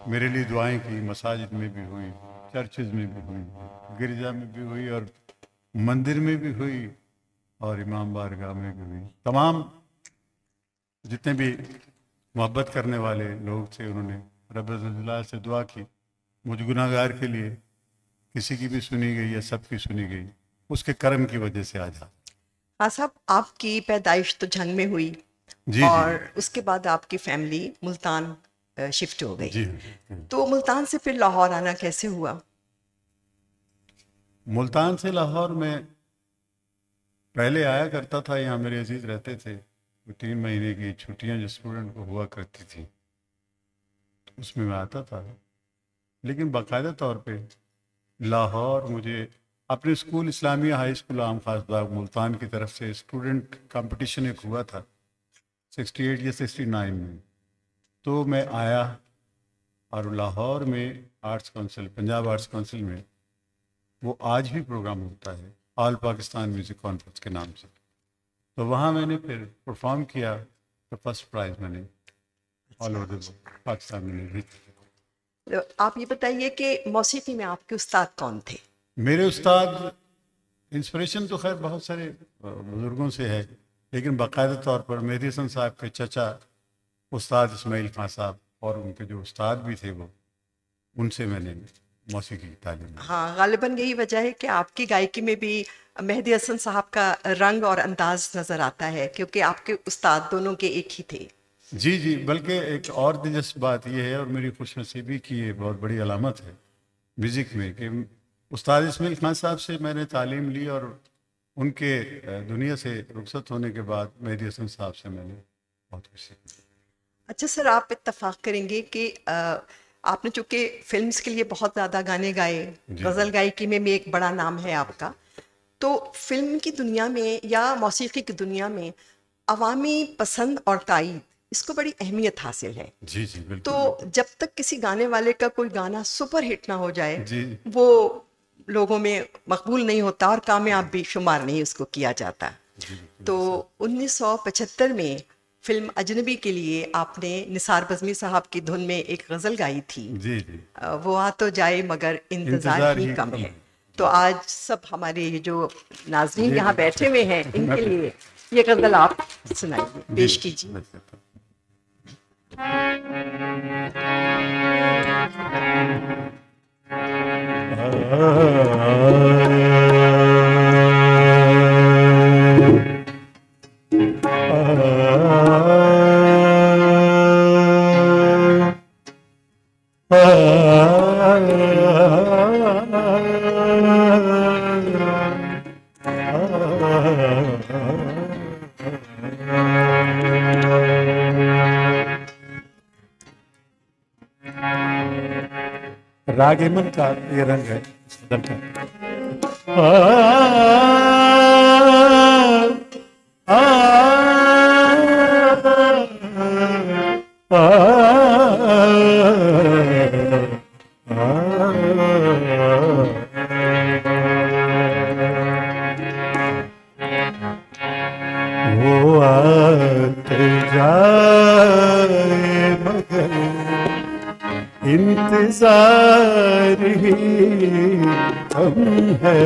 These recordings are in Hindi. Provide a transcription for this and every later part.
मेरे लिए दुआएं की, मसाजिद में भी हुई, चर्चेज में भी हुई, गिरजा में भी हुई और मंदिर में भी हुई और इमाम बारगाह में भी हुई। तमाम जितने भी मोहब्बत करने वाले लोग थे उन्होंने रब अज़्ज़ल से दुआ की, मुझ गुनाहगार के लिए किसी की भी सुनी गई या सबकी सुनी गई, उसके कर्म की वजह से आज। हाँ साहब, आपकी पैदाइश तो झंग में हुई जी और जी उसके बाद आपकी फैमिली मुल्तान शिफ्ट हो गई। जी। तो मुल्तान से फिर लाहौर आना कैसे हुआ? मुल्तान से लाहौर में पहले आया करता था, यहाँ मेरे अजीज़ रहते थे। वो 3 महीने की छुट्टियाँ जो स्टूडेंट को हुआ करती थी उसमें मैं आता था, लेकिन बाकायदा तौर पे लाहौर मुझे अपने स्कूल इस्लामिया हाई स्कूल आम खास बाग मुल्तान की तरफ से स्टूडेंट कंपटीशन एक हुआ था 68 या 69 में, तो मैं आया और लाहौर में arts council, Punjab arts council में वो आज भी प्रोग्राम होता है ऑल पाकिस्तान म्यूज़िक कॉन्फ्रेंस के नाम से, तो वहाँ मैंने फिर परफॉर्म किया तो फर्स्ट प्राइज़ मैंने ऑल ओवर पाकिस्तान में जीती। तो आप ये बताइए कि मौसीकी में आपके उस्ताद कौन थे? मेरे उस्ताद, इंस्पिरेशन तो खैर बहुत सारे बुज़ुर्गों से है, लेकिन बाकायदा तौर पर मेहदी हसन साहब के चचा उस्ताद इस्माइल खान साहब और उनके जो उस्ताद भी थे वो, उनसे मैंने मौसीकी की तालीम ली। हाँ, गालिबन यही वजह है कि आपकी गायकी में भी मेहदी हसन साहब का रंग और अंदाज नज़र आता है, क्योंकि आपके उस्ताद दोनों के एक ही थे। जी जी, बल्कि एक और दिलचस्प बात यह है और मेरी खुशनसीबी की ये बहुत बड़ी अलामत है म्यूज़िक में कि उस्ताद इस्माइल खान साहब से मैंने तालीम ली और उनके दुनिया से रुखसत होने के बाद मेहदी हसन साहब से मैंने बहुत कुछ सीखा। अच्छा सर, आप इत्तेफाक करेंगे कि आपने चूँकि फिल्म्स के लिए बहुत ज़्यादा गाने गाए, गज़ल गायकी में भी एक बड़ा नाम है आपका, तो फिल्म की दुनिया में या मौसीकी की दुनिया में अवामी पसंद और ताईद, इसको बड़ी अहमियत हासिल है। जी जी बिल्कुल। तो जब तक किसी गाने वाले का कोई गाना सुपर हिट ना हो जाए, जी वो लोगों में मकबूल नहीं होता और कामयाब भी शुमार नहीं उसको किया जाता। तो 1975 में फिल्म अजनबी के लिए आपने निसार बज़मी साहब की धुन में एक गज़ल गाई थी, जी जी, वो आ तो जाए मगर इंतज़ार ही कम है। तो आज सब हमारे ये जो नाज़रीन यहाँ बैठे हुए हैं इनके लिए ये गज़ल आप सुनाइए, पेश कीजिए। रागे मन का ये रंग है वो आते जाए मगर इंतजार ही हम है,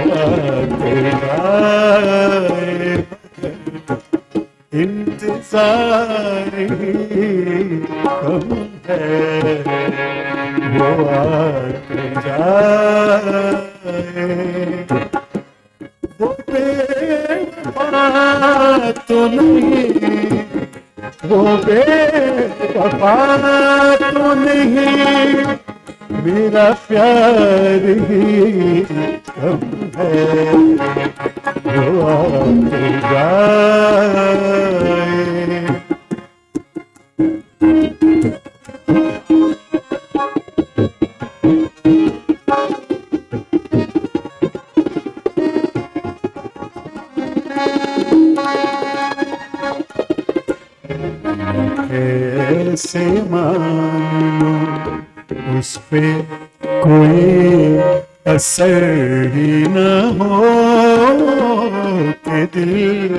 आते जाए इंतजार ही हम है, वो आते जाए वो बेवफा तो नहीं, वो बेवफा तो नहीं, मेरा प्यार ही कम है, वो आते जाए। कैसे मानो उस पे कोई असर ही न हो कि दिल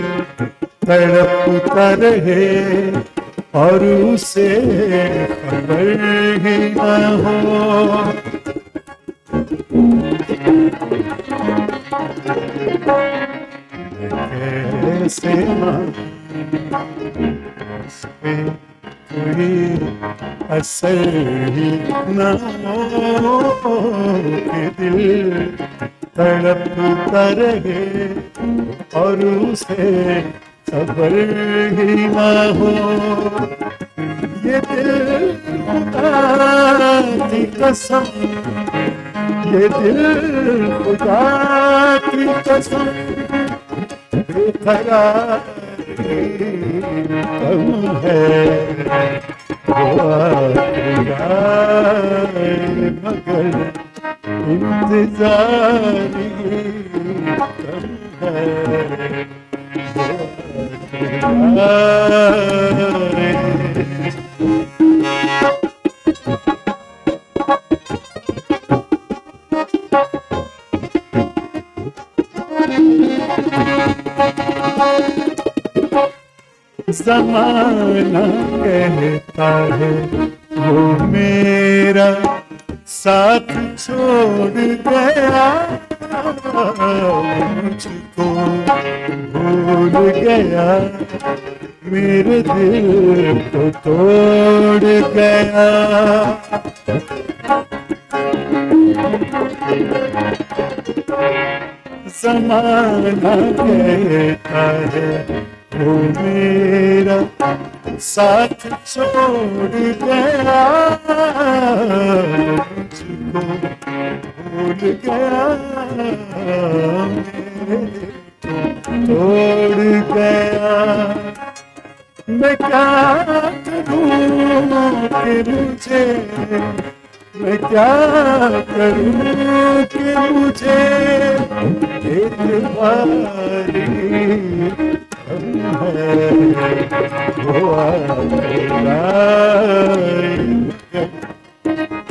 तड़पता रहे और उसे खबर ही न हो। कैसे पे कोई असर ही न हो कि दिल तड़पता रहे और उसे खबर ही न हो। ये दिल खुदा की कसम, ये दिल खुदा की कसम बेकरार कम है वो मगर इंतजार कम है ज़माना कहता है वो मेरा साथ छोड़ गया, मुझको भूल गया, मेरे दिल को तोड़ गया। ज़माना कहता है वो मेरा साथ छोड़ गया, मुझको भूल गया, मेरे तोड़ गया। मैं क्या करूं कि मुझे, मैं क्या करूं कि मुझे एतबार वो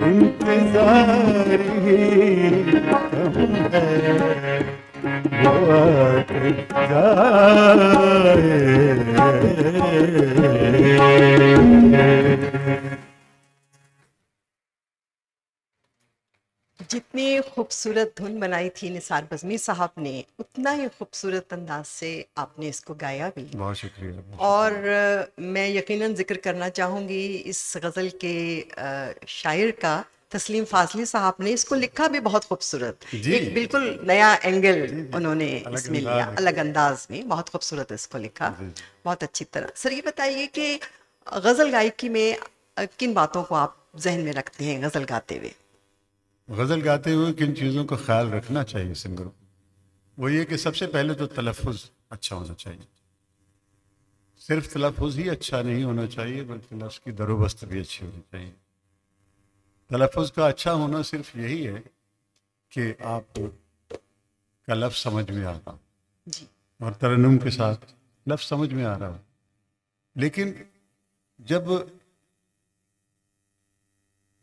इंतजार ही कम है वो जितनी खूबसूरत धुन बनाई थी निसार बज़मी साहब ने, उतना ही खूबसूरत अंदाज से आपने इसको गाया भी। बहुत शुक्रिया। और मैं यकीनन जिक्र करना चाहूँगी इस गज़ल के शायर का, तस्लीम फाजली साहब ने इसको लिखा भी बहुत खूबसूरत, एक बिल्कुल नया एंगल उन्होंने इसमें लिया, अलग अंदाज में बहुत खूबसूरत इसको लिखा, बहुत अच्छी तरह। सर ये बताइए कि गज़ल गायकी में किन बातों को आप जहन में रखते हैं गज़ल गाते हुए? गज़ल गाते हुए किन चीज़ों का ख्याल रखना चाहिए सिंगरों? वो ये कि सबसे पहले तो तलफ़ुज़ अच्छा होना चाहिए। सिर्फ तलफ़ुज़ ही अच्छा नहीं होना चाहिए बल्कि लफ्ज़ की दरोबस्त भी अच्छी होनी चाहिए। तलफ़ुज़ का अच्छा होना सिर्फ यही है कि आप का लफ्ज़ समझ में आ रहा और तरन्नुम के साथ लफ्ज़ समझ में आ रहा हो। लेकिन जब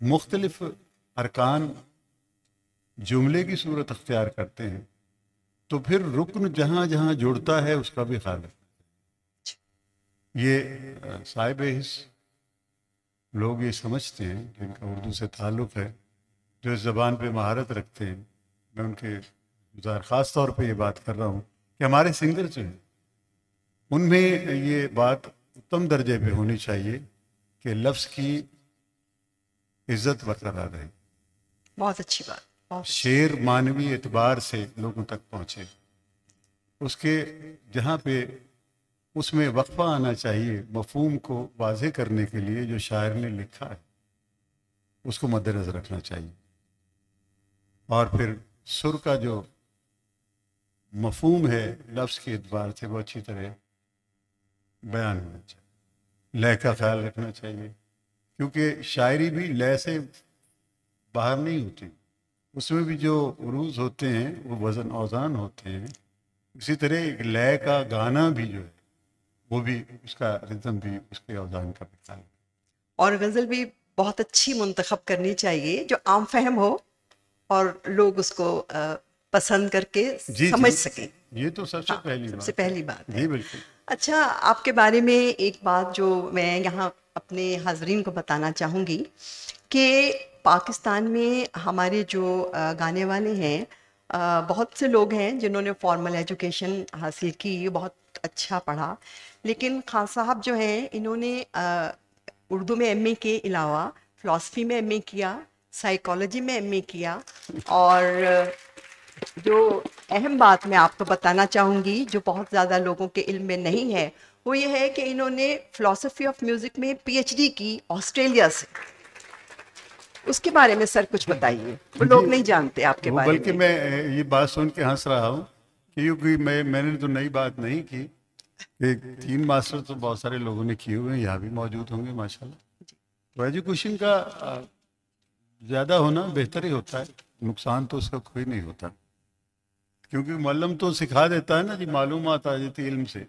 मुख्तलिफ अरकान जुमले की सूरत अख्तियार करते हैं तो फिर रुक्न जहाँ जहाँ जुड़ता है उसका भी ख्याल रखना। ये साहिब हिस लोग ये समझते हैं जिनका उर्दू से ताल्लुक़ है, जो इस ज़बान पे महारत रखते हैं, मैं उनके ख़ास तौर पे ये बात कर रहा हूँ कि हमारे सिंगर जो हैं उनमें ये बात उत्तम दर्जे पे होनी चाहिए कि लफ्ज़ की इज़्ज़त बरकरार रहे। बहुत अच्छी बात। शेर मानवी एतबार से लोगों तक पहुँचे, उसके जहाँ पे उसमें वक्फा आना चाहिए मफ़हूम को वाज़े करने के लिए जो शायर ने लिखा है उसको मद्देनज़र रखना चाहिए। और फिर सुर का जो मफ़हूम है लफ्ज़ के एतबार से वो अच्छी तरह बयान होना चाहिए। लय का ख्याल रखना चाहिए क्योंकि शायरी भी लय से बाहर नहीं होती, उसमें भी जो उरूज होते हैं वो वज़न औज़ान होते हैं। इसी तरह एक लय का गाना भी जो है वो भी उसका रिदम भी उसके औज़ान का भी। और गज़ल भी बहुत अच्छी मुंतखब करनी चाहिए जो आम फहम हो और लोग उसको पसंद करके समझ सकें। ये तो सबसे पहली बात है। जी बिल्कुल। अच्छा, आपके बारे में एक बात जो मैं यहाँ अपने हाज़रीन को बताना चाहूँगी कि पाकिस्तान में हमारे जो गाने वाले हैं, बहुत से लोग हैं जिन्होंने फॉर्मल एजुकेशन हासिल की, बहुत अच्छा पढ़ा, लेकिन खान साहब जो हैं इन्होंने उर्दू में एमए के अलावा फ़िलासफ़ी में एमए किया, साइकोलॉजी में एमए किया, और जो अहम बात मैं आपको बताना चाहूँगी जो बहुत ज़्यादा लोगों के इल्म में नहीं है, वो ये है कि इन्होंने फ़िलासफ़ी ऑफ म्यूज़िक में पीएचडी की ऑस्ट्रेलिया से। उसके बारे में सर कुछ बताइए, वो जी, लोग नहीं जानते आपके वो बारे बल्कि में। मैं ये बात सुन के हंस रहा हूँ, क्योंकि मैंने तो नई बात नहीं की कि 3 मास्टर तो बहुत सारे लोगों ने किए हुए हैं, यहाँ भी मौजूद होंगे माशाल्लाह। तो एजुकेशन का ज़्यादा होना बेहतर ही होता है, नुकसान तो उसका कोई नहीं होता, क्योंकि मुअल्लिम तो सिखा देता है ना जी, मालूमात आ जाती है इल्म से।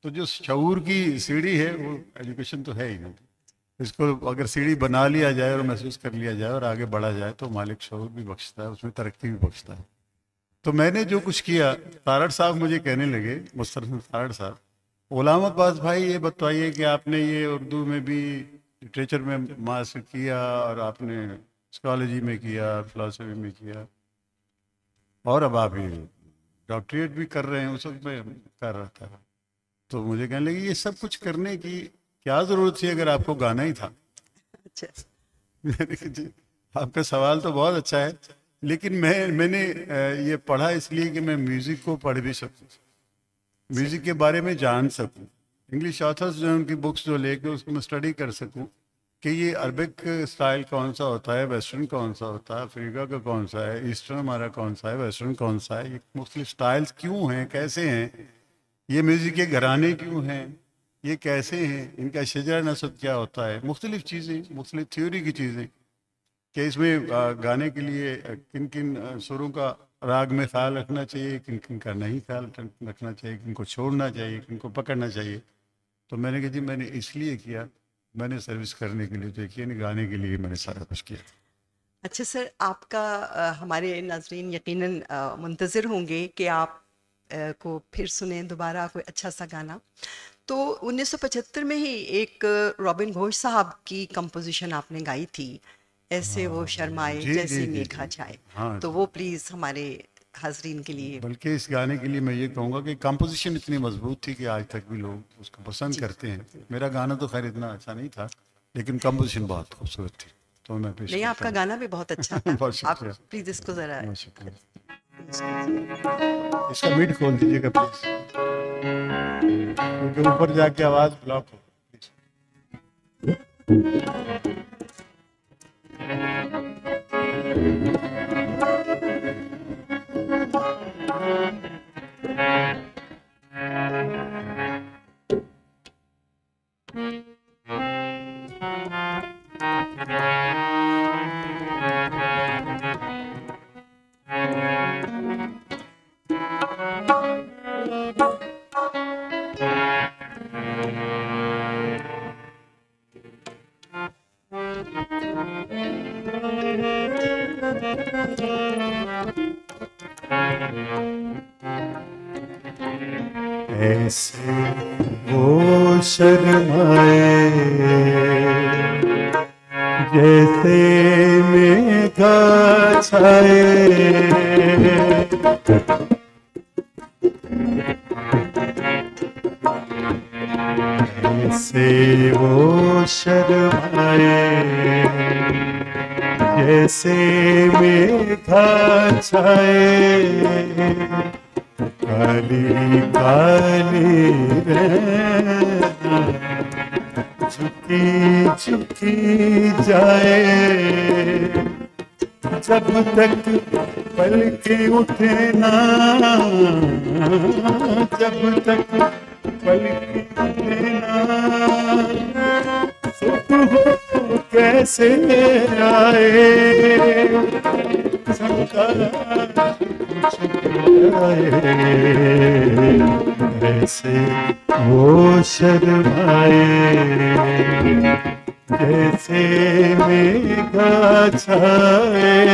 तो जो शऊर की सीढ़ी है वो एजुकेशन तो है ही नहीं। इसको अगर सीढ़ी बना लिया जाए और महसूस कर लिया जाए और आगे बढ़ा जाए तो मालिक शऊर भी बख्शता है, उसमें तरक्की भी बख्शता है। तो मैंने जो कुछ किया, तारड़ साहब मुझे कहने लगे, मुस्तरसम तारड़ साहब, गुलाम अब्बास भाई ये बताइए कि आपने ये उर्दू में भी लिटरेचर में मास्टर किया और आपने साइकोलॉजी में किया, फिलासफी में किया, और अब आप ये डॉक्टरेट भी कर रहे हैं। उस वक्त मैं कर रहा था, तो मुझे कहने लगे ये सब कुछ करने की क्या ज़रूरत थी अगर आपको गाना ही था। अच्छा। मैंने कहा, जी आपका सवाल तो बहुत अच्छा है, लेकिन मैंने ये पढ़ा इसलिए कि मैं म्यूज़िक को पढ़ भी सकूं, म्यूज़िक के बारे में जान सकूं, इंग्लिश ऑथर्स जो हैं उनकी बुक्स जो लेके उसको मैं स्टडी कर सकूं कि ये अरबिक स्टाइल कौन सा होता है, वेस्टर्न कौन सा होता है, अफ्रीका का कौन सा है, ईस्टर्न हमारा कौन सा है, वेस्टर्न कौन सा है, ये मुख्तलिफ स्टाइल्स क्यों हैं, कैसे हैं, ये म्यूज़िक के घराने क्यों हैं, ये कैसे हैं, इनका शजर नसब क्या होता है, मुख्तलिफ चीज़ें, मुख्तलिफ थ्योरी की चीज़ें, कि इसमें गाने के लिए किन किन सुरों का राग में ख्याल रखना चाहिए, किन किन का नहीं ख्याल रखना चाहिए, किन को छोड़ना चाहिए, किन को पकड़ना चाहिए। तो मैंने कहा जी मैंने इसलिए किया, मैंने सर्विस करने के लिए तो किया नहीं, गाने के लिए मैंने सारा कुछ किया। अच्छा सर, आपका हमारे नाज़रीन यकीनन मुंतज़िर होंगे कि आप को फिर सुने दोबारा कोई अच्छा सा गाना। तो 1975 में ही एक रॉबिन घोष साहब की कंपोजिशन आपने गाई थी, ऐसे वो शर्माए जी जी जैसे जी मेघा जी, छाए। हाँ तो जी। वो प्लीज़ हमारे हाजरीन के लिए। बल्कि इस गाने के लिए मैं ये कहूँगा कि कंपोजिशन इतनी मजबूत थी कि आज तक भी लोग उसको पसंद जी करते हैं। मेरा गाना तो खैर इतना अच्छा नहीं था, लेकिन कंपोजिशन बहुत खूबसूरत थी, तो मैं पेश नहीं, करता आपका हूँ। गाना भी बहुत अच्छा था। बहुत आप शुक्रिया, प्लीज़ इसको ज़रा बहुत शुक्रिया। पेश कीजिए। इसका मिड खोल दीजिएगा प्लीज, क्योंकि ऊपर जाके आवाज़ ब्लॉक हो। ऐसे वो शर्माए जैसे मेघा छाए, ऐसे वो शर्माए जैसे मेघा छाए, काली काली रहना झुकी झुकी जाए, जब तक पलके उठे ना, जब तक पलके उठे ना, सुख हो कैसे आए, सबका ऐसे वो शर्माए जैसे मेघा छाए।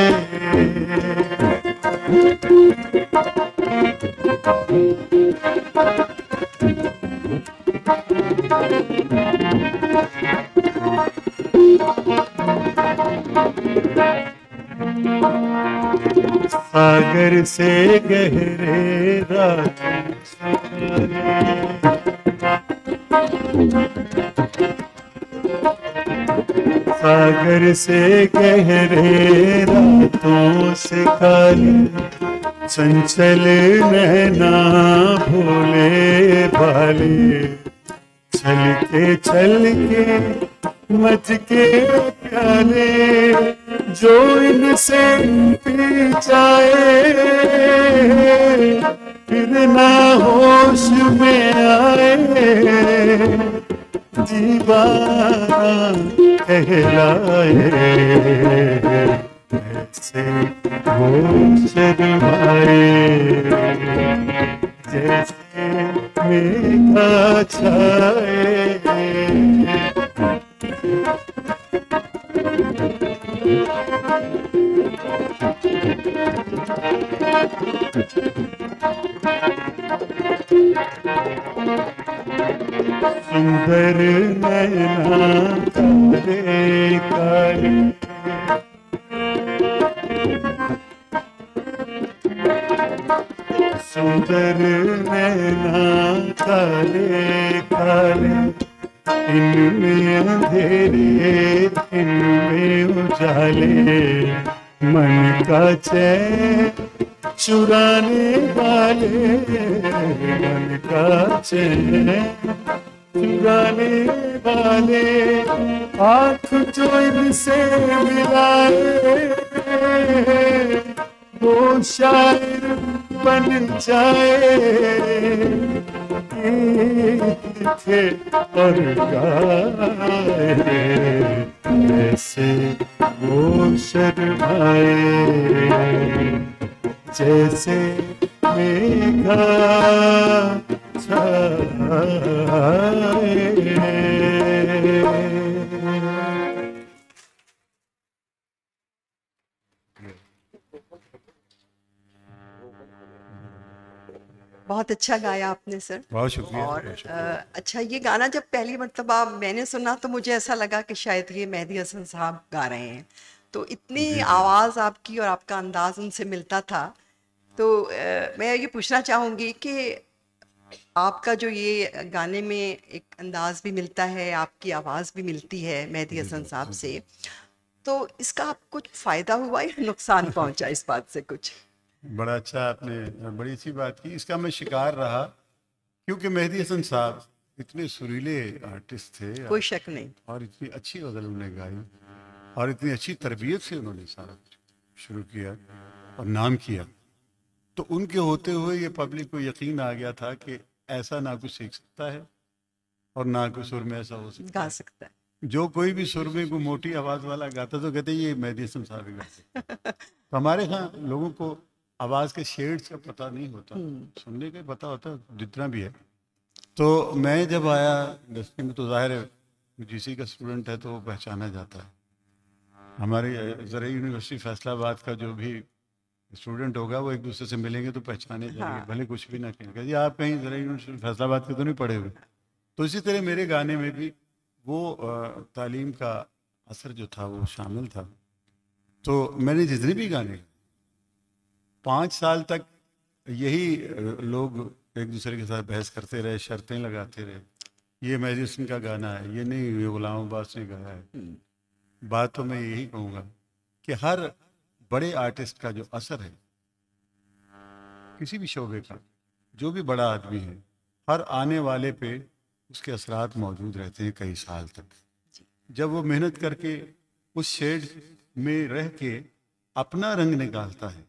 सागर से गहरे रातों सागर से गहरे रातों से काले चंचल नैना भोले भाले चल के मच के प्याले जो इनसे पी जाए फिर ना होश में आए दीवाना कहलाए ऐसे वो शर्माए जैसे मेघा छाए। सुंदर नैना काले काले सुंदर नैना काले काले इनमें अंधेरे इनमें उजाले मन का चैन चुराने वाले मन का चैन चुराने वाले आँख जो इनसे मिलाए वो शायर बन जाए थे और गाए ऐसे वो शर्माए जैसे मेघा बहुत अच्छा गाया आपने सर। बहुत शुक्रिया। और अच्छा, ये गाना जब पहली मर्तबा मैंने सुना तो मुझे ऐसा लगा कि शायद ये मेहदी हसन साहब गा रहे हैं, तो इतनी आवाज़ आपकी और आपका अंदाज उनसे मिलता था। तो मैं ये पूछना चाहूँगी कि आपका जो ये गाने में एक अंदाज भी मिलता है, आपकी आवाज़ भी मिलती है मेहदी हसन साहब से, तो इसका आपको कुछ फ़ायदा हुआ या नुकसान पहुंचा इस बात से कुछ? बड़ा अच्छा, आपने बड़ी अच्छी बात की। इसका मैं शिकार रहा क्योंकि मेहदी हसन साहब इतने सुरीले आर्टिस्ट थे, कोई शक नहीं, और इतनी अच्छी गज़ल उन्होंने गाई और इतनी अच्छी तरबियत से उन्होंने सारा शुरू किया और नाम किया। तो उनके होते हुए ये पब्लिक को यकीन आ गया था कि ऐसा ना कुछ सीख सकता है और ना कोई सुर में ऐसा हो सकता गा सकता है। जो कोई भी सुर में कोई मोटी आवाज़ वाला गाता तो कहते ये मेहदी हसन साहब ही गाते। तो हमारे यहाँ लोगों को आवाज़ के शेड्स का पता नहीं होता, सुनने का पता होता जितना भी है। तो मैं जब आया इंडस्ट्री में तो जाहिर है जीसी का स्टूडेंट है तो वो पहचाना जाता है। हमारे ज़रा यूनिवर्सिटी फैसलाबाद का जो भी स्टूडेंट होगा वो एक दूसरे से मिलेंगे तो पहचाने जाएंगे, हाँ। भले कुछ भी ना कहेंगे जी आप कहीं ज़रा यूनिवर्सिटी फैसलाबाद के तो नहीं पढ़े हुए। तो इसी तरह मेरे गाने में भी वो तालीम का असर जो था वो शामिल था। तो मैंने जितने भी गाने 5 साल तक यही लोग एक दूसरे के साथ बहस करते रहे, शर्तें लगाते रहे, ये मेहदी हसन का गाना है, ये नहीं, ये गुलाम अब्बास ने गाया है। बात तो मैं यही कहूँगा कि हर बड़े आर्टिस्ट का जो असर है किसी भी शोबे का, जो भी बड़ा आदमी है, हर आने वाले पे उसके असरात मौजूद रहते हैं कई साल तक। जब वो मेहनत करके उस शेड में रह के अपना रंग निकालता है,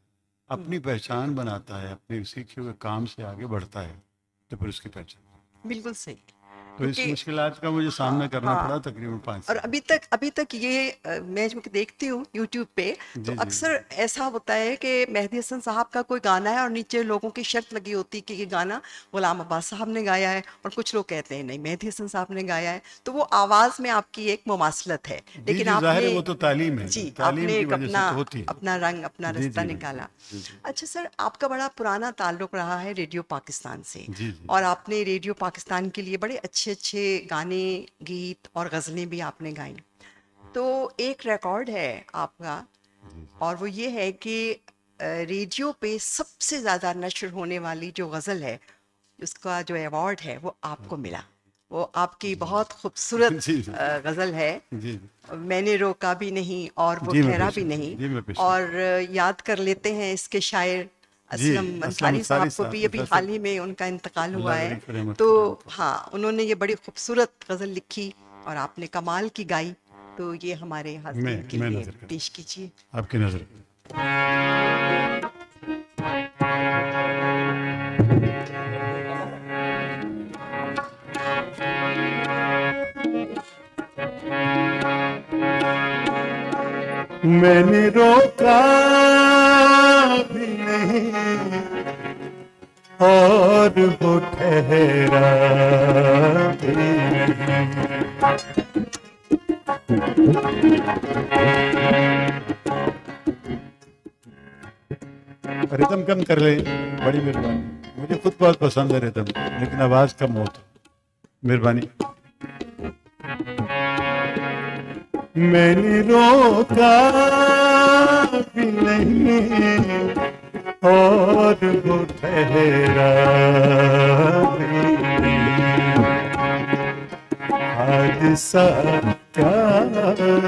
अपनी पहचान बनाता है, अपने सीखे हुए काम से आगे बढ़ता है, तो फिर उसकी पहचान। बिल्कुल सही। तो इस मुश्किलात का मुझे सामना करना पड़ा तकरीबन 5 और साल। अभी तक ये मैं जो देखती हूँ यूट्यूब पे तो अक्सर ऐसा होता है कि मेहदी हसन साहब का कोई गाना है और नीचे लोगों की शर्त लगी होती है कि ये गाना गुलाम अब्बास साहब ने गाया है, और कुछ लोग कहते हैं नहीं मेहदी हसन साहब ने गाया है। तो वो आवाज़ में आपकी एक मुमासलत है, लेकिन आपने वो तो तालीम है, जी तालीम आपने की एक वजह से अपना तो होती है। अपना रंग, अपना रास्ता निकाला। अच्छा सर, आपका बड़ा पुराना ताल्लुक रहा है रेडियो पाकिस्तान से, और आपने रेडियो पाकिस्तान के लिए बड़े अच्छे अच्छे गाने, गीत और गज़लें भी आपने गाई। तो एक रिकॉर्ड है आपका, और वो ये है कि रेडियो पे सबसे ज़्यादा नशर होने वाली जो गज़ल है, उसका जो अवार्ड है वो आपको मिला। वो आपकी बहुत खूबसूरत जी जी गज़ल है, जी मैंने रोका भी नहीं और वो जी, मैं ठहरा पेश भी नहीं। जी मैं पेश और याद कर लेते हैं इसके शायर जी असलम असलम अंसारी साहब को भी, अभी प्रोफेसर, हाल ही में उनका इंतकाल हुआ अल्लाह है। बड़ी रहमत तो करे उनको। हाँ, उन्होंने ये बड़ी खूबसूरत गज़ल लिखी और आपने कमाल की गाई, तो ये हमारे हाज़रीन के मैं लिए नजर करता पेश कीजिए। हूँ, आपकी नजर। मैंने रोका भी नहीं और वो ठहरा भी नहीं। रिदम कम कर ले, बड़ी मेहरबानी। मुझे खुद बहुत पसंद है रिदम, लेकिन आवाज कम हो तो मेहरबानी। मैंने रोका भी नहीं और वो ठहरा भी नहीं। हादसा क्या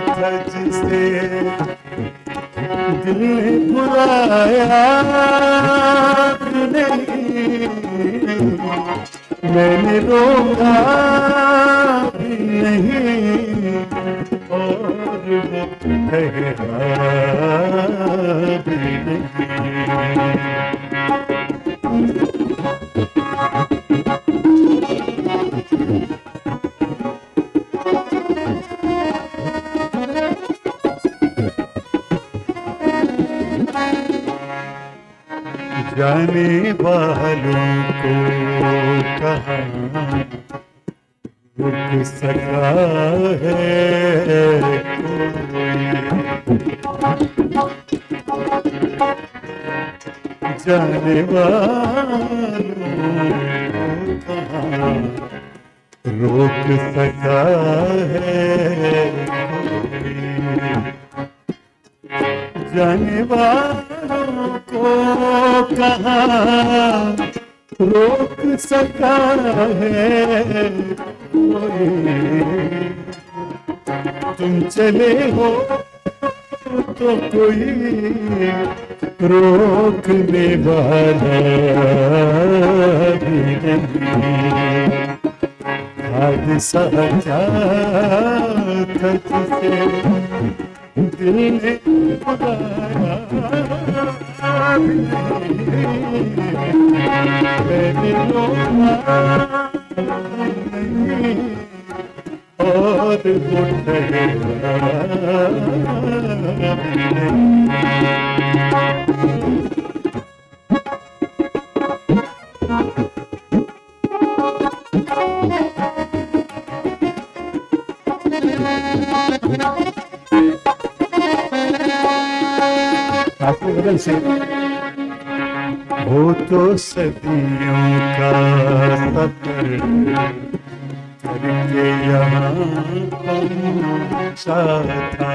था जिसे दिल ने बुलाया भी नहीं। मैंने रोका भी नहीं और वो ठहरा भी नहीं। जाने वालों को कहाँ रुक सका है कोई। जाने वालों को कहाँ रोक सका है कोई। जाने वालों को कहाँ रोक सका है कोई। तुम चले हो तो कोई रोकने वाला भी नहीं। हादसा क्या था जिसे दिल ने बुलाया भी नहीं। मैंने रोका नहीं और वो ठहरा भी नहीं। आपको बदल से वो तो सदियों का सफर करके यहाँ पहुँचा था।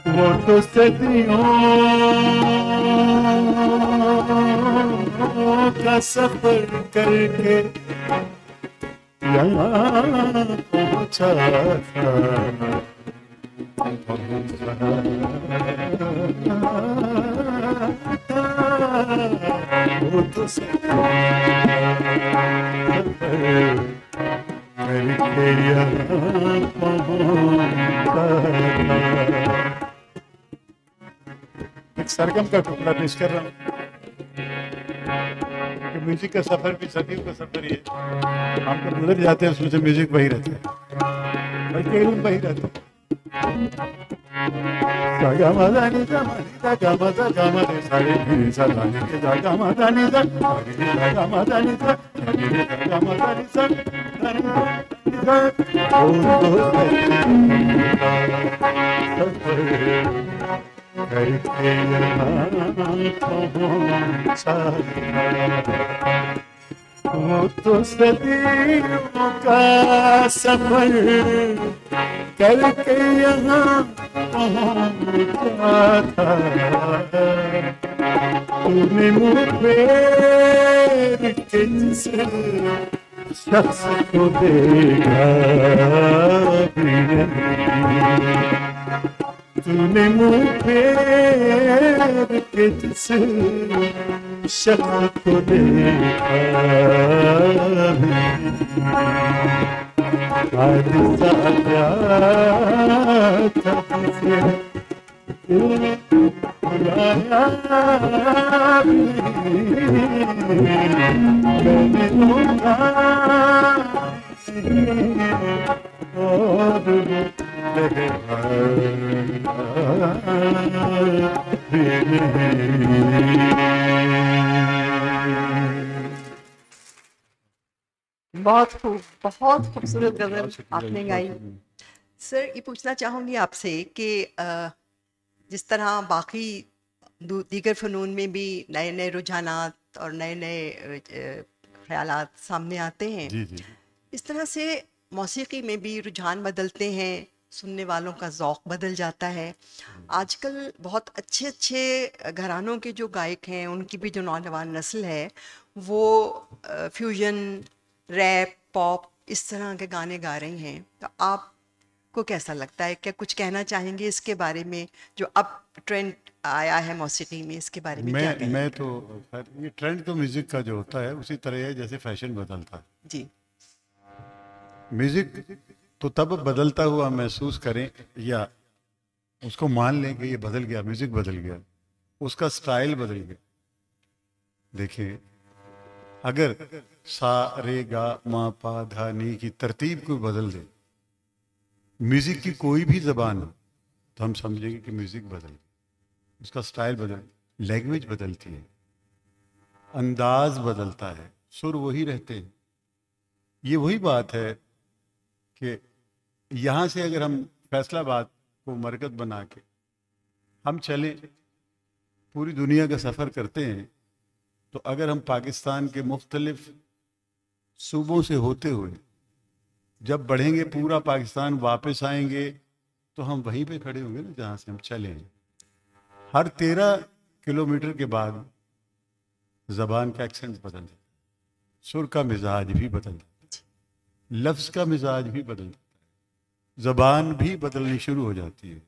वो तो सदियों का सफर करके यहाँ पहुँचा था। वो तो करके यहाँ पहुँचा था। एक सरगम का टुकड़ा पेश कर रहा हूँ, क्योंकि म्यूजिक का सफर भी सदियों का सफर ही है। हम तो गुजर जाते हैं, उसमें से म्यूजिक वही रहता है, बल्कि इल्म वही रहता है। गा मा दा नि दा मा नि दा गा मा दा गा मा रे सा रे नि सा दा नि दा गा मा दा नि दा गा रे नि दा गा मा दा नि दा गा रे नि दा गा मा दा नि सा दा नि दा ओ करके यहाँ पहुँचा। वो तो सदियों का सफर करके यहाँ पहुँचा था, तूने मुँह फेर के जिस शख्स को देखा भी नहीं, तूने मुँह फेर के जिस शख्स को देखा भी नहीं, आज साजा था तुझे बुलाया भी मैंने और बहुत खूब, बहुत खूबसूरत गजल आपने गाई। सर ये पूछना चाहूँगी आपसे कि जिस तरह बाकी दीगर फ़नून में भी नए नए रुझानात और नए नए ख्यालात सामने आते हैं, जी जी इस तरह से मौसीकी में भी रुझान बदलते हैं, सुनने वालों का ज़ौक़ बदल जाता है। आजकल बहुत अच्छे अच्छे घरानों के जो गायक हैं, उनकी भी जो नौजवान नस्ल है, वो फ्यूजन, रैप, पॉप इस तरह के गाने गा रही हैं। तो आपको कैसा लगता है? क्या कुछ कहना चाहेंगे इसके बारे में, जो अब ट्रेंड आया है मौसीकी में, इसके बारे में क्या कहेंगे? मैं तो खैर ये ट्रेंड तो म्यूजिक का जो होता है उसी तरह है जैसे फैशन बदलता है। जी। म्यूजिक तो तब बदलता हुआ महसूस करें या उसको मान लें कि ये बदल गया, म्यूजिक बदल गया, उसका स्टाइल बदल गया। देखिए, अगर सा रे गा मा पा धा नी की तरतीब को बदल दे, म्यूजिक की कोई भी जबान हो, तो हम समझेंगे कि म्यूजिक बदल गया, उसका स्टाइल बदल, लैंग्वेज बदलती है, अंदाज बदलता है, सुर वही रहते हैं। ये वही बात है कि यहाँ से अगर हम फैसलाबाद को मरकज बना के हम चले, पूरी दुनिया का सफ़र करते हैं, तो अगर हम पाकिस्तान के मुख्तलिफ सूबों से होते हुए जब बढ़ेंगे, पूरा पाकिस्तान वापस आएंगे, तो हम वहीं पे खड़े होंगे ना जहाँ से हम चले हैं। हर 13 किलोमीटर के बाद ज़बान का एक्सेंट बदल जाता है, सुर का मिजाज भी बदल जाता है, लफ्ज़ का मिजाज भी बदल जाता है, ज़बान भी बदलनी शुरू हो जाती है।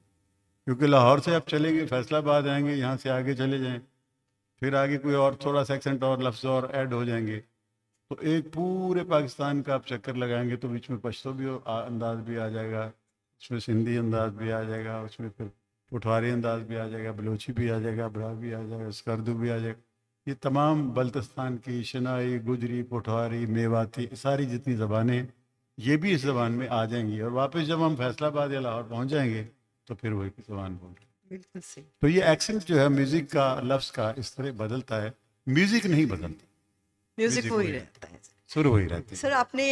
क्योंकि लाहौर से आप चलेंगे, फैसलाबाद आएंगे, यहाँ से आगे चले जाएं, फिर आगे कोई और थोड़ा सा एक्सेंट और लफ्ज़ और ऐड हो जाएंगे, तो एक पूरे पाकिस्तान का आप चक्कर लगाएंगे, तो बीच में पश्तो भी अंदाज भी आ जाएगा, उसमें सिंधी अंदाज भी आ जाएगा, उसमें फिर पुठवारी अंदाज भी आ जाएगा, बलोची भी आ जाएगा, ब्रा भी आ जाएगा, स्कर्दू भी आ जाएगा। ये तमाम बल्तिस्तान की शनाई, गुजरी, पुठवारी, मेवाती, सारी जितनी ज़बानें हैं, ये भी इस ज़बान में आ जाएंगी। और वापस जब हम फैसलाबाद या लाहौर पहुँच जाएंगे, तो फिर वही ज़बान बोल रहे। बिल्कुल सही। तो ये एक्सेंट जो है म्यूज़िक का, लफ्ज़ का, इस तरह बदलता है, म्यूज़िक नहीं बदलता, म्यूजिक वही रहता है। सुर वही रहती है। सर आपने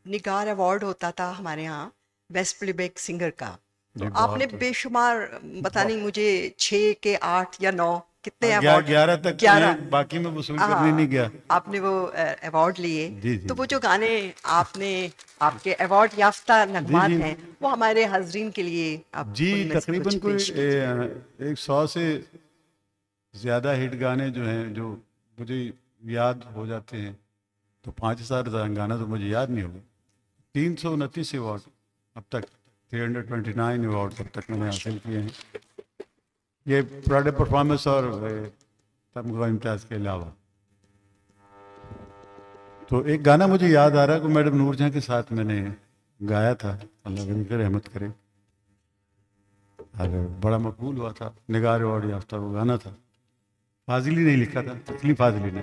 निगार अवार्ड होता था हमारे यहाँ बेस्ट प्लेबैक सिंगर का, तो जी, आपने बहुत। बेशुमार, पता नहीं मुझे 6 के 8 या 9 कितने हाँ, अवार्ड, 11 तक 11, मैं बाकी में वसूल करने नहीं गया। आपने वो अवार्ड लिए। जी जी तो वो जो गाने आपने, आपके अवार्ड याफ्ता नगमात जी। हैं, वो हमारे हाजरीन के लिए आप जी, उनमें से तकरीबन कुछ कोई पेश कीजिए। 100 से ज़्यादा हिट गाने जो हैं, जो मुझे याद हो जाते हैं, तो 5000 गाना तो मुझे याद नहीं होगा। 329 अवार्ड अब तक, 329 अवार्ड अब तक मैंने हासिल किए हैं, ये प्राउड परफॉर्मेंस और तमगा इम्तियाज़ के अलावा। तो एक गाना मुझे याद आ रहा है कि मैडम नूरजहां के साथ मैंने गाया था, अल्लाह उनकी रहमत करे, और बड़ा मकबूल हुआ था, निगार अवार्ड याफ्ता वो गाना था। फाजिली नहीं लिखा था, तस्लीम फाजिली ने।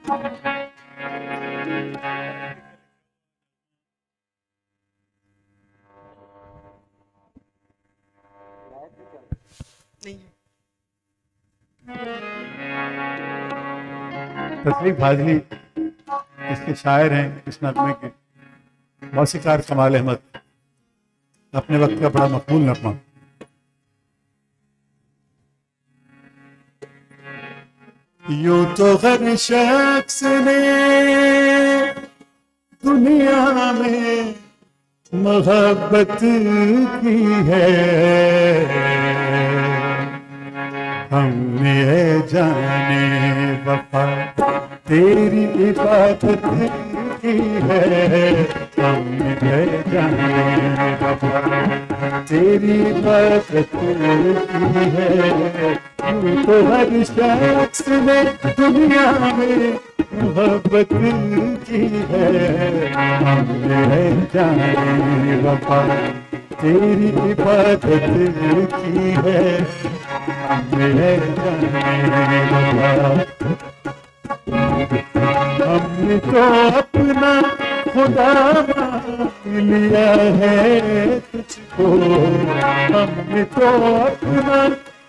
नहीं। तशरीफ हाजरी इसके शायर हैं इस नगमे के, मौसीकार कमाल अहमद, अपने वक्त का बड़ा मकबूल नगमा। यूं तो हर शख्स ने दुनिया में मोहब्बत की है, हमने जाने वफा तेरी इबादत की है, हमने जाने वफा तेरी इबादत की है। तो हर शख्स ने दुनिया में मोहब्बत की है, हमने जाने वफा तेरी इबादत की है, हमने जाने वफा। हमने तो अपना खुदा मान लिया है तुझको, हमने तो अपना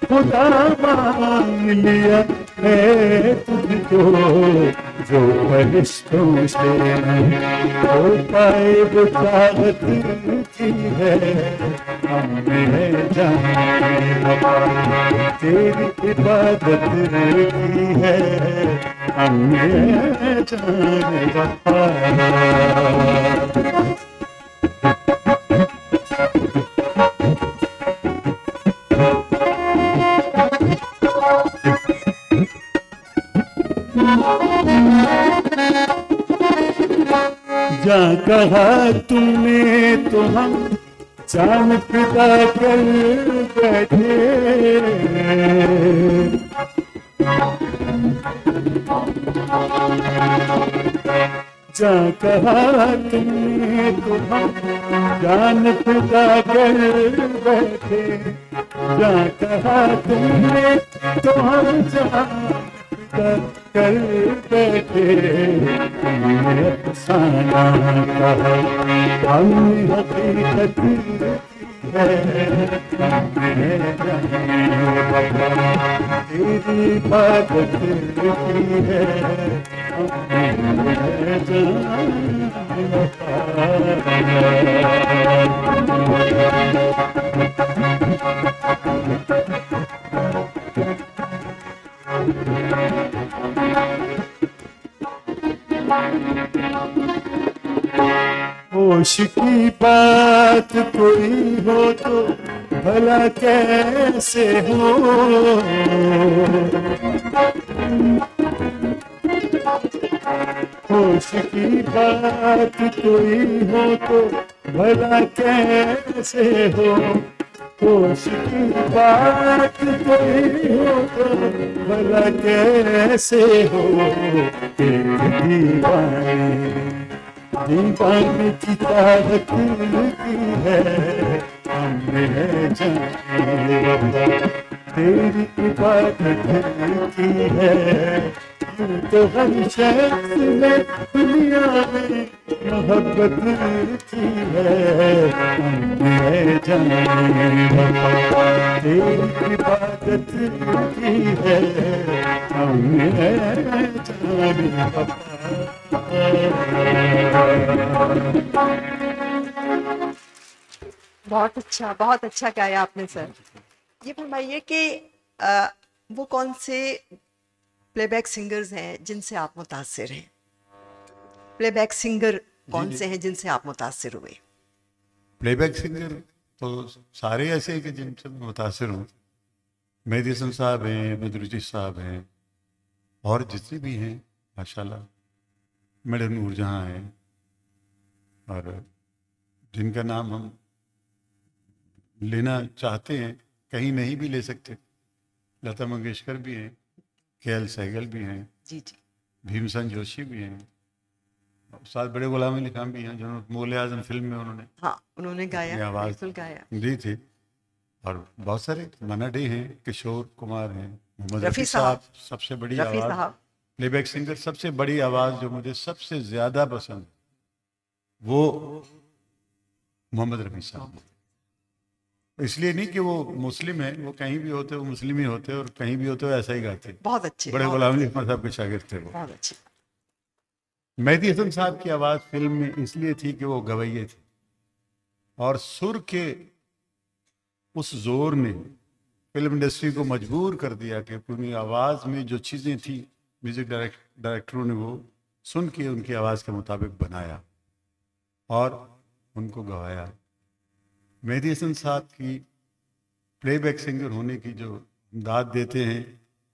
खुदा मान लिया है तुझको, जो फरिश्तों से हो पाए वो चाहत की है, हमने जाने वफा तेरी इबादत की है, हमने जाने वफा। जा कहा तुमने तो हम जान फिदा कर बैठे, जा कहा तुमने तो हम जान फिदा कर बैठे, जा कहा तुमने तो हम जान फिदा कर बैठे, तुमने अफसाना कहा हमने हकीकत की है, हमने जाने वफा तेरी इबादत की है, हमने जाने वफा। होश की बात कोई हो तो भला कैसे हो, होश की बात कोई हो तो भला कैसे हो, होश की बात कोई हो तो भला कैसे हो, एक दीवाने की ताकत की है, हमने जाने वफा तेरी इबादत की है। तो हर शख्स ने दुनिया में मोहब्बत की है, हमने जाने वफा तेरी इबादत की है, हमने जाने वफा। बहुत अच्छा गाया आपने सर। ये फरमाइए कि वो कौन से प्लेबैक सिंगर्स हैं जिनसे आप मुतासिर हैं? प्लेबैक सिंगर कौन से हैं जिनसे आप मुतासिर हुए? प्लेबैक सिंगर तो सारे ऐसे हैं कि जिनसे मैं मुतासिर हूँ। मेहदी हसन साहब हैं, बदरुद्दीन साहब हैं, और जितने भी हैं माशाल्लाह, मैडम नूरजहां हैं, और जिनका नाम हम लेना चाहते हैं कहीं नहीं भी ले सकते, लता मंगेशकर भी हैं, के.एल. सहगल भी हैं, जी जी, भीमसेन जोशी भी हैं, साथ बड़े गुलाम अली खान भी हैं, जिन्होंने मोगले आजम फिल्म में उन्होंने उन्होंने गाया, आवाज़ बिल्कुल गाया, दी थी। और बहुत सारे मना डे हैं, किशोर कुमार हैं, मोहम्मद रफ़ी रफ़ी साहब सबसे बड़ी रफ़ी आवाज़ साहब प्लेबैक सिंगर सबसे बड़ी आवाज़ जो मुझे सबसे ज़्यादा पसंद वो मोहम्मद रफ़ी साहब। इसलिए नहीं कि वो मुस्लिम है, वो कहीं भी होते वो मुस्लिम ही होते और कहीं भी होते वो ऐसा ही गाते। बहुत अच्छे, बड़े गुलाम अली अहमद साहब के शागिर्द थे वो। बहुत अच्छे। मेहदी हसन साहब की आवाज़ फिल्म में इसलिए थी कि वो गवैये थे और सुर के उस जोर ने फिल्म इंडस्ट्री को मजबूर कर दिया कि पूरी आवाज़ में जो चीज़ें थी म्यूज़िक डायरेक्टरों ने वो सुन के उनकी आवाज़ के मुताबिक बनाया और उनको गवाया। मेहदी हसन साहब की प्लेबैक सिंगर होने की जो दाद देते हैं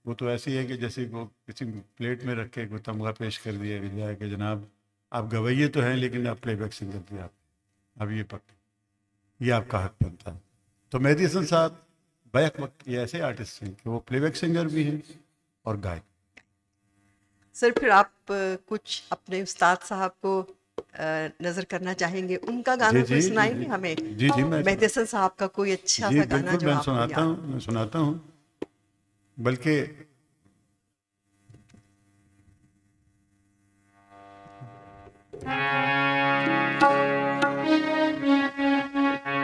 वो तो ऐसी है कि जैसे वो किसी प्लेट में रख के कोई तमगा पेश कर दिया गया कि जनाब आप गवैये तो हैं लेकिन आप प्लेबैक सिंगर भी आप अब ये ये आपका हक बनता है। तो मेहदी हसन साहब बैक वक्त ये ऐसे आर्टिस्ट हैं कि वो प्लेबैक सिंगर भी हैं और गायक। सर फिर आप कुछ अपने उस्ताद साहब को नजर करना चाहेंगे, उनका गाना कोई सुनाएंगे हमें? जी जी, मैं मेहदी हसन साहब का कोई अच्छा सा गाना जो मैं आपको सुनाता हूँ बल्कि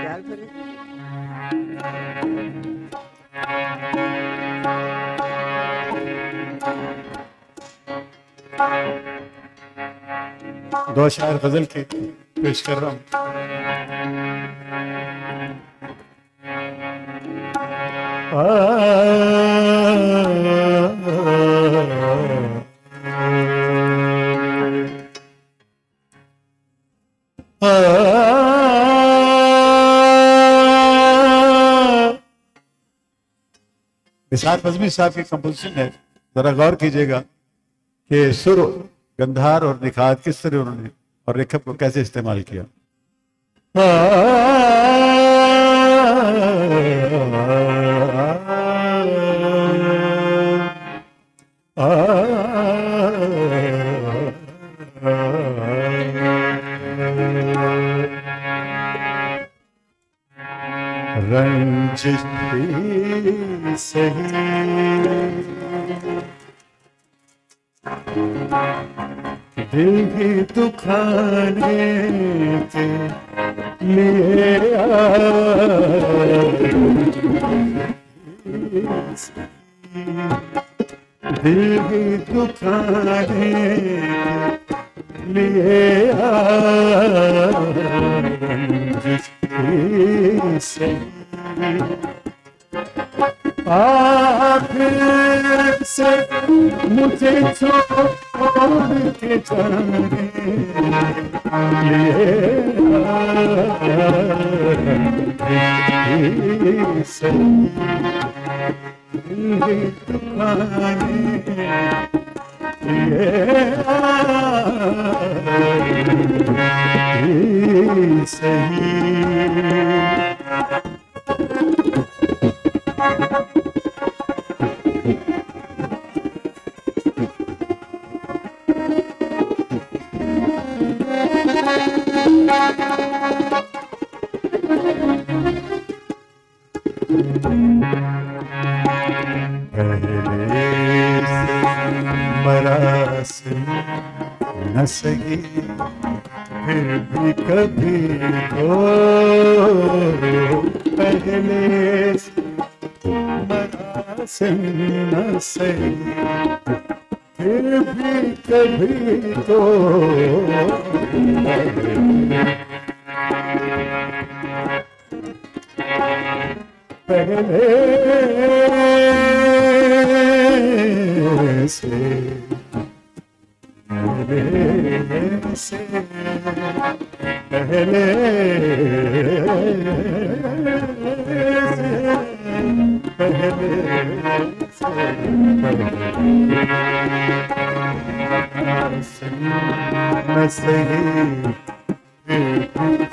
प्यार भरे। दो शायर गजल के पेश कर रहा हूँ। निसार फजमी साहब की कंपोजिशन है, जरा गौर कीजिएगा कि सुर, गंधार और निखात किस तरह उन्होंने और रेखब को कैसे इस्तेमाल किया। रंजिश सही दिल ही दुखाने के लिए दिल ही दुखाने के लिए आखिर से मुझे छोड़ के जाने लिए से सही। न सही फिर भी कभी तो पहले मरा से न सही फिर भी कभी तो पहले से पहले न सही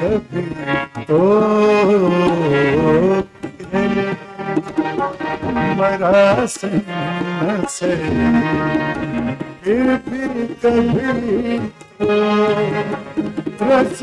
कभी तो मरा से न सही फिर भी कभी रस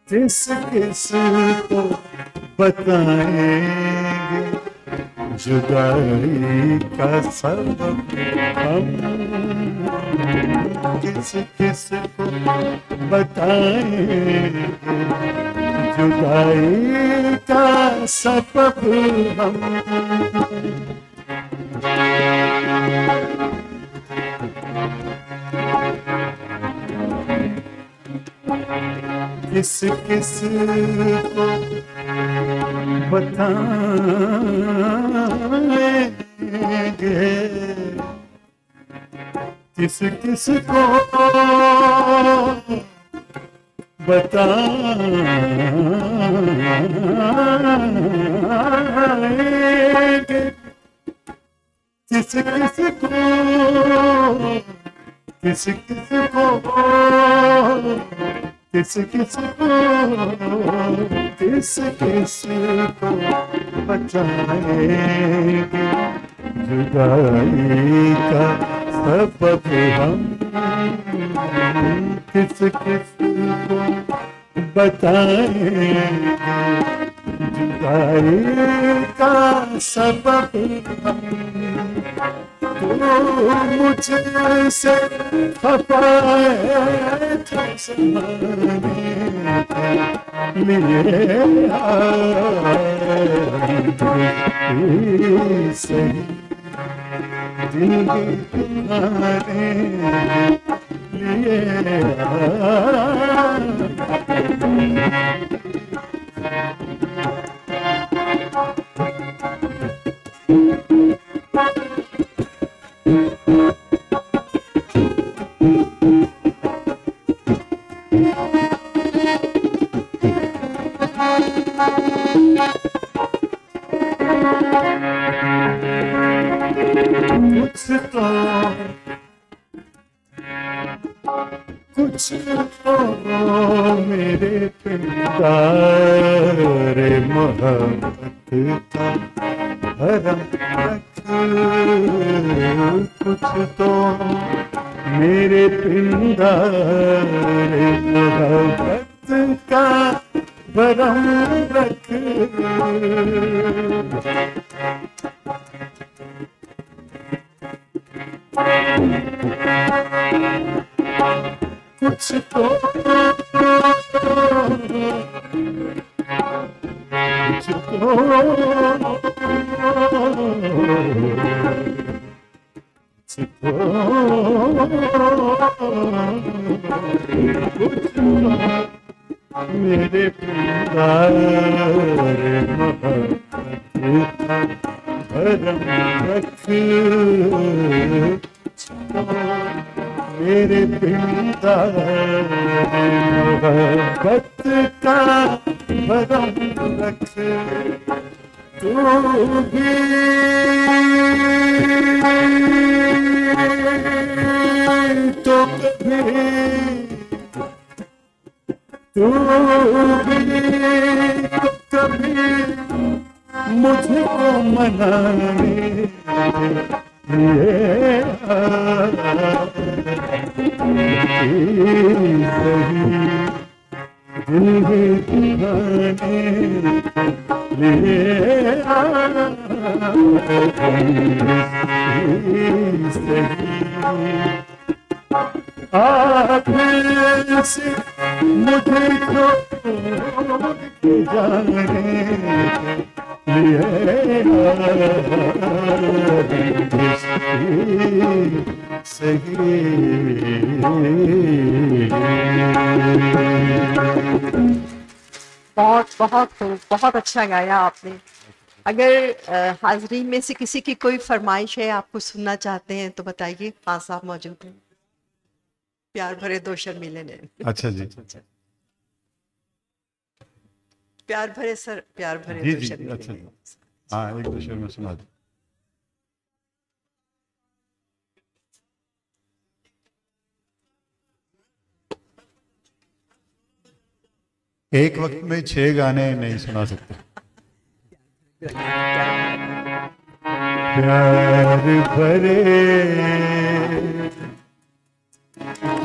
किस किस को बताएंगे जुदाई का सबब हम, किस किस को बताएंगे जुदाई का सबब हम। किस किस को बताएंगे, किस किस को बताएंगे, किस किस को, किस किस को, किस किस को, किस किस को बचाएंगे जुदाई का सबब हम। किस किस को बताएंगे जुदाई का सबब हम। तू मुझसे खफा था ज़माने लिए सही जिंदगी तुम्हारे लिए कुछ तो मेरे प्यार मोहब्बत का भरम रख, कुछ तो मेरे प्यार मोहब्बत का भरम रख। कुछ तो मेरे प्यार मोहब्बत का भरम रख, मेरे प्यार मोहब्बत का भरम रख। तू भी तो कभी, तू भी तो कभी मुझको मनाने लिए सही जिंदगी तुम्हारे लिए सही। आखिर से मुझे छोड़ के जाने लिए सही। बहुत बहुत खूब, बहुत अच्छा गाया आपने। अगर हाजरीन में से किसी की कोई फरमाइश है, आपको सुनना चाहते हैं तो बताइए। खान साहब मौजूद हैं। प्यार भरे दो शर्मीले नैन। अच्छा जी, प्यार भरे सर, प्यार भरे जी दो जी, शर्मीले अच्छा जी, नैन। हाँ, एक दो शेर में सुना दो। एक वक्त में 6 गाने नहीं सुना सकते। प्यार भरे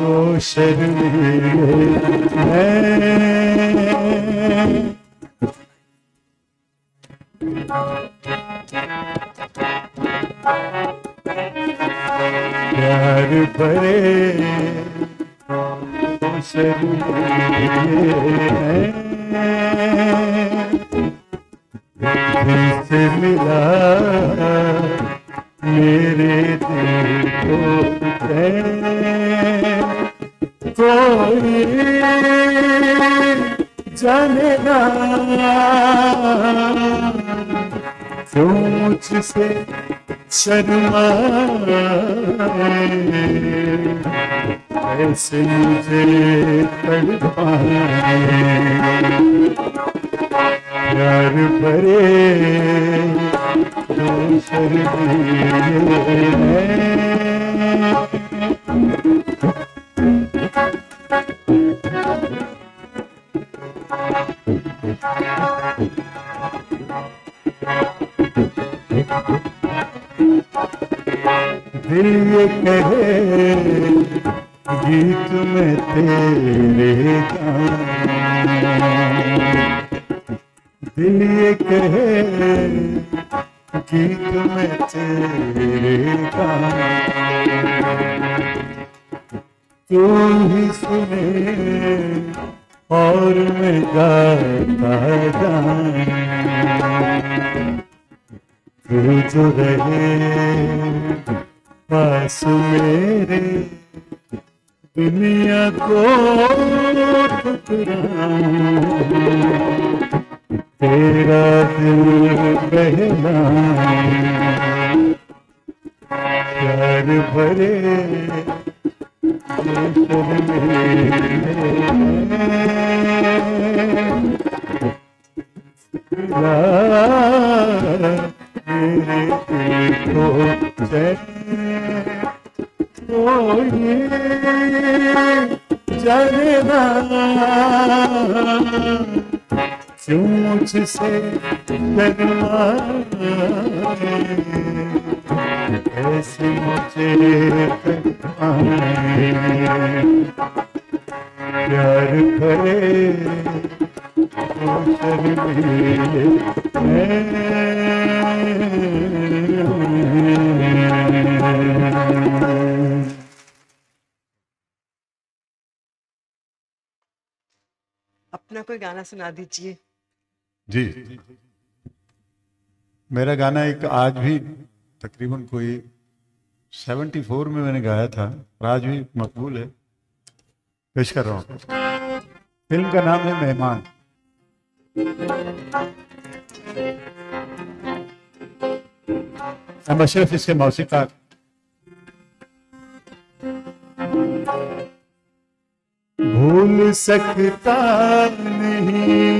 दो शर्मीले हैं, प्यार भरे दो शर्मीले हैं, दिल से मिला मेरे दिल को कोई जाने ना क्यों मुझसे शर्माए, ऐसे मुझे तड़पाए, प्यार भरे दो शर्मीले हैं। दिल ये कहे गीत में तेरे गाना, दिल ये कहे गीत में तेरे गाना, तू ही सुने और मैं गाता गाना, तू जो रहे पास मेरे दुनिया को ठुकराऊं, तेरा दिल बहलाऊं, प्यार भरे दो शर्मीले मेरे दिल को चैन कोई जाने ना क्यों मुझसे शर्माए, ऐसे मुझे तड़पाए, प्यार भरे दो शर्मीले अपना कोई गाना सुना दीजिए। जी, मेरा गाना एक आज भी तकरीबन कोई 74 में मैंने गाया था, और आज भी मकबूल है, पेश कर रहा हूँ। फिल्म का नाम है मेहमान। अशरफ इसके मौसीकार। भूल सकता नहीं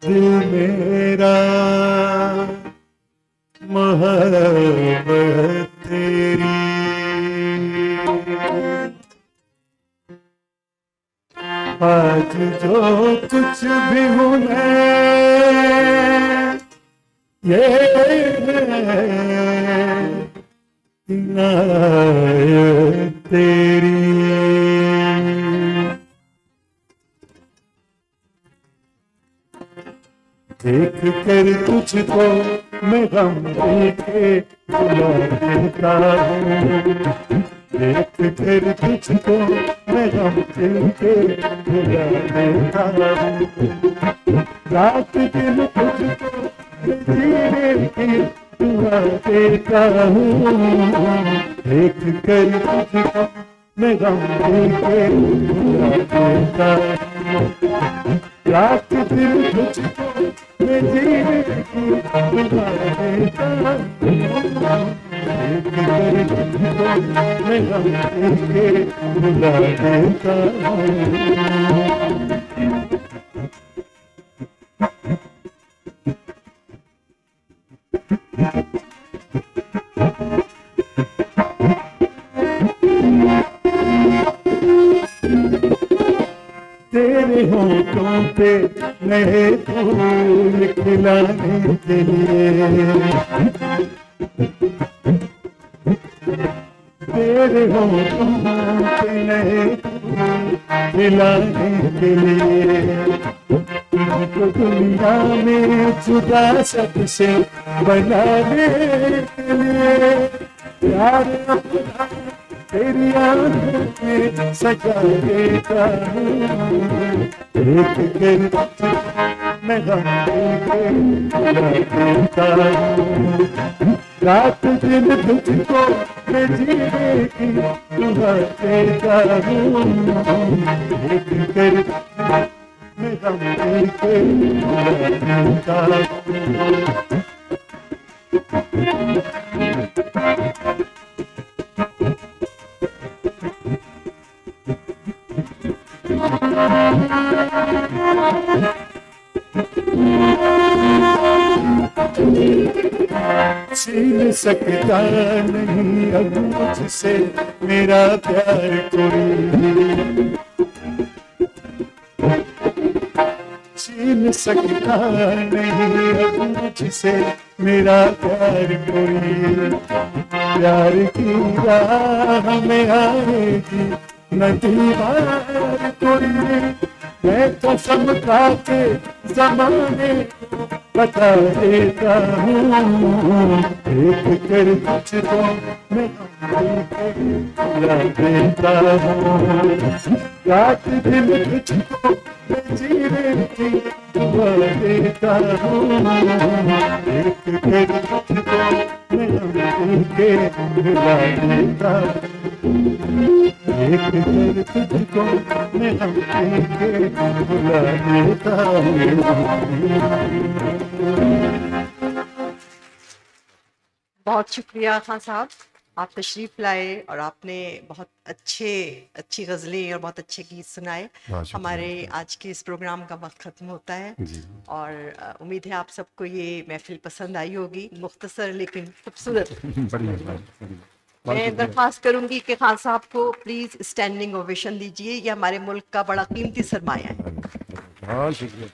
दिल मेरा मोहब्बत तेरी, आज जो कुछ भी हूँ मैं ये इनायत तेरी, देख कर तुझको मैं गम देखे भुला देता हूँ, देख कर तुझको मैं गम देखे भुला देता हूँ, रात दिन तुझको जीने की दुआ देता हूँ, देख कर तुझको मैं गम देखे भुला देता हूँ, रात दिन तुझको मैं जीने की बुला देता एक कर तुझको मैं गम के बुला देता तेरे होठों पे नए फूल खिलाने के लिए तेरे होठों पे नए फूल खिलाने के लिए तुझको दुनिया में जुदा सबसे बनाने के लिए प्यार अपना तेरी आंखों में सजा देता हूँ एक कर मैं गम के बुला देता हूँ रात दिन तुझको मैं जीने की दुआ देता हूँ एक कर मैं गम के बुला देता हूँ छीन सकता नहीं अब मुझसे मेरा प्यार कोई छीन सकता नहीं अब मुझसे मेरा प्यार कोई प्यार की राह में आएगी न दीवार कोई मैं कसम खा के ज़माने को बता देता हूँ एक कर तुझको मैं बुला देता हूँ रात दिन तुझको मैं जीने की दुआ देता हूँ एक कर तुझको मैं के बुला देता एक कर तुझको मैं के बुला देता हूँ। बहुत शुक्रिया खान साहब, आप तशरीफ़ लाए और आपने बहुत अच्छी गज़लें और बहुत अच्छे गीत सुनाए। हमारे आज के इस प्रोग्राम का वक्त ख़त्म होता है और उम्मीद है आप सबको ये महफ़िल पसंद आई होगी, मुख्तसर लेकिन खूबसूरत। मैं दरख्वास्त करूंगी कि खान साहब को प्लीज़ स्टैंडिंग ओवेशन दीजिए, ये हमारे मुल्क का बड़ा कीमती सरमाया है। बहुत शुक्रिया।